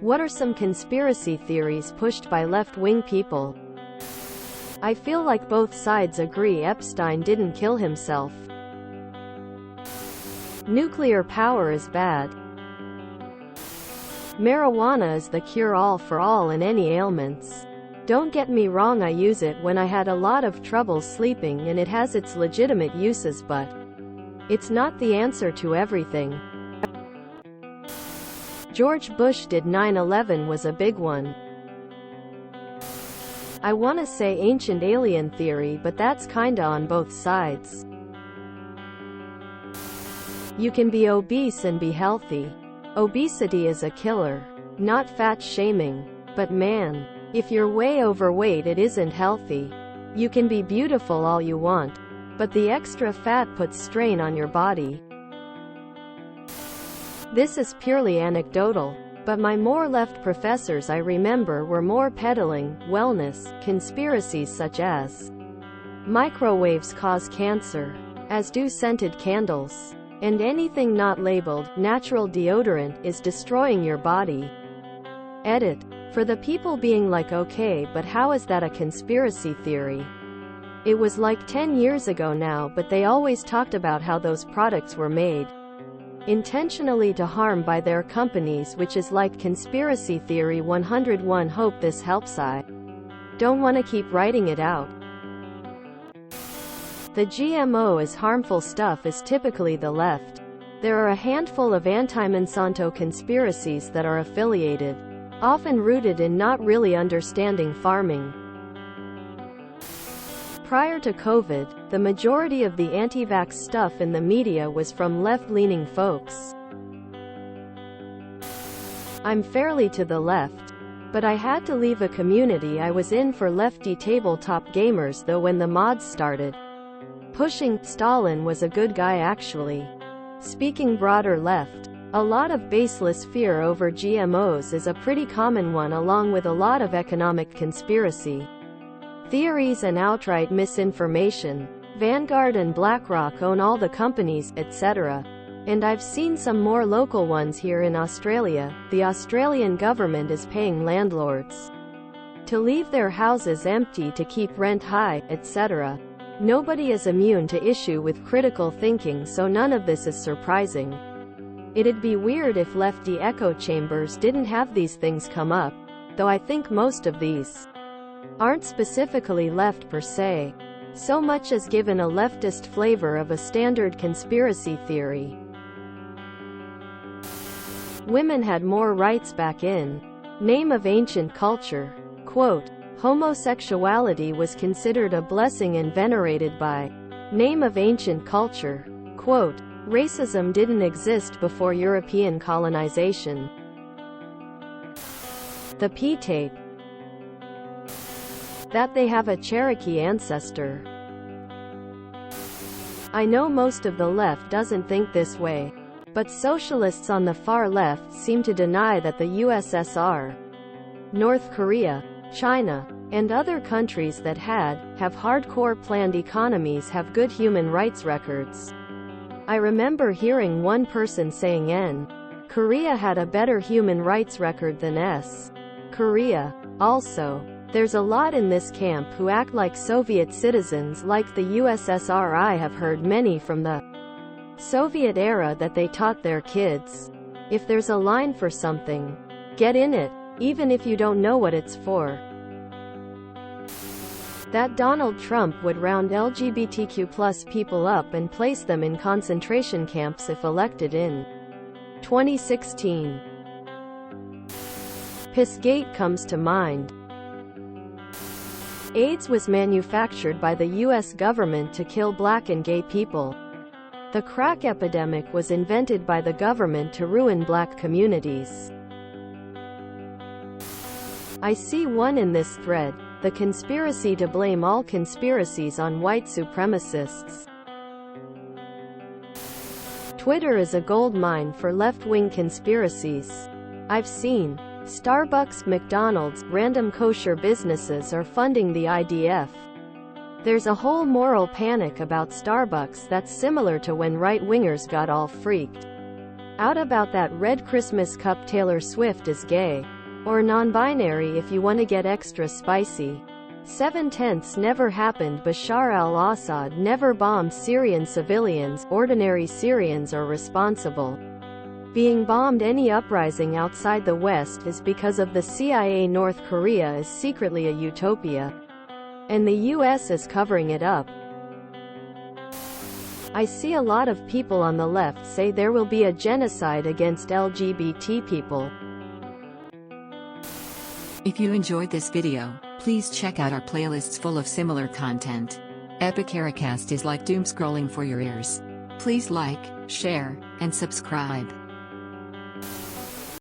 What are some conspiracy theories pushed by left-wing people? I feel like both sides agree Epstein didn't kill himself. Nuclear power is bad. Marijuana is the cure-all for all and any ailments. Don't get me wrong, I use it when I had a lot of trouble sleeping and it has its legitimate uses, but it's not the answer to everything. George Bush did 9/11 was a big one. I wanna say ancient alien theory, but that's kinda on both sides. You can be obese and be healthy. Obesity is a killer. Not fat shaming. But man, if you're way overweight, it isn't healthy. You can be beautiful all you want, but the extra fat puts strain on your body. This is purely anecdotal, but my more left professors I remember were more peddling wellness conspiracies such as microwaves cause cancer, as do scented candles, and anything not labeled natural deodorant is destroying your body. Edit. For the people being like, okay, but how is that a conspiracy theory? It was like 10 years ago now, but they always talked about how those products were made intentionally to harm by their companies, which is like conspiracy theory 101. Hope this helps. I don't want to keep writing it out. The GMO is harmful stuff is typically the left. There are a handful of anti-Monsanto conspiracies that are affiliated, often rooted in not really understanding farming. Prior to COVID, the majority of the anti-vax stuff in the media was from left-leaning folks. I'm fairly to the left, but I had to leave a community I was in for lefty tabletop gamers, though when the mods started pushing, Stalin was a good guy actually. Speaking broader left, a lot of baseless fear over GMOs is a pretty common one, along with a lot of economic conspiracy theories and outright misinformation. Vanguard and BlackRock own all the companies, etc. And I've seen some more local ones here in Australia. The Australian government is paying landlords to leave their houses empty to keep rent high, etc. Nobody is immune to issue with critical thinking, so none of this is surprising. It'd be weird if lefty echo chambers didn't have these things come up, though I think most of these aren't specifically left per se, so much as given a leftist flavor of a standard conspiracy theory. Women had more rights back in name of ancient culture. Quote, homosexuality was considered a blessing and venerated by name of ancient culture. Quote, racism didn't exist before European colonization. The P-tape. That they have a Cherokee ancestor. I know most of the left doesn't think this way, but socialists on the far left seem to deny that the USSR, North Korea, China, and other countries that have hardcore planned economies have good human rights records. I remember hearing one person saying Korea had a better human rights record than Korea. Also, there's a lot in this camp who act like Soviet citizens like the USSR. I have heard many from the Soviet era that they taught their kids, if there's a line for something, get in it, even if you don't know what it's for. That Donald Trump would round LGBTQ+ people up and place them in concentration camps if elected in 2016. Pissgate comes to mind. AIDS was manufactured by the US government to kill black and gay people. The crack epidemic was invented by the government to ruin black communities. I see one in this thread, the conspiracy to blame all conspiracies on white supremacists. Twitter is a goldmine for left-wing conspiracies. I've seen Starbucks, McDonald's, random kosher businesses are funding the IDF. There's a whole moral panic about Starbucks that's similar to when right-wingers got all freaked out about that red Christmas cup Taylor Swift is gay. Or non-binary if you want to get extra spicy. 7/10 never happened. Bashar al-Assad never bombed Syrian civilians. Ordinary Syrians are responsible. Being bombed. Any uprising outside the West is because of the CIA. North Korea is secretly a utopia, and the US is covering it up. I see a lot of people on the left say there will be a genocide against LGBT people. If you enjoyed this video, please check out our playlists full of similar content. Epic Ericast is like doom scrolling for your ears. Please like, share, and subscribe.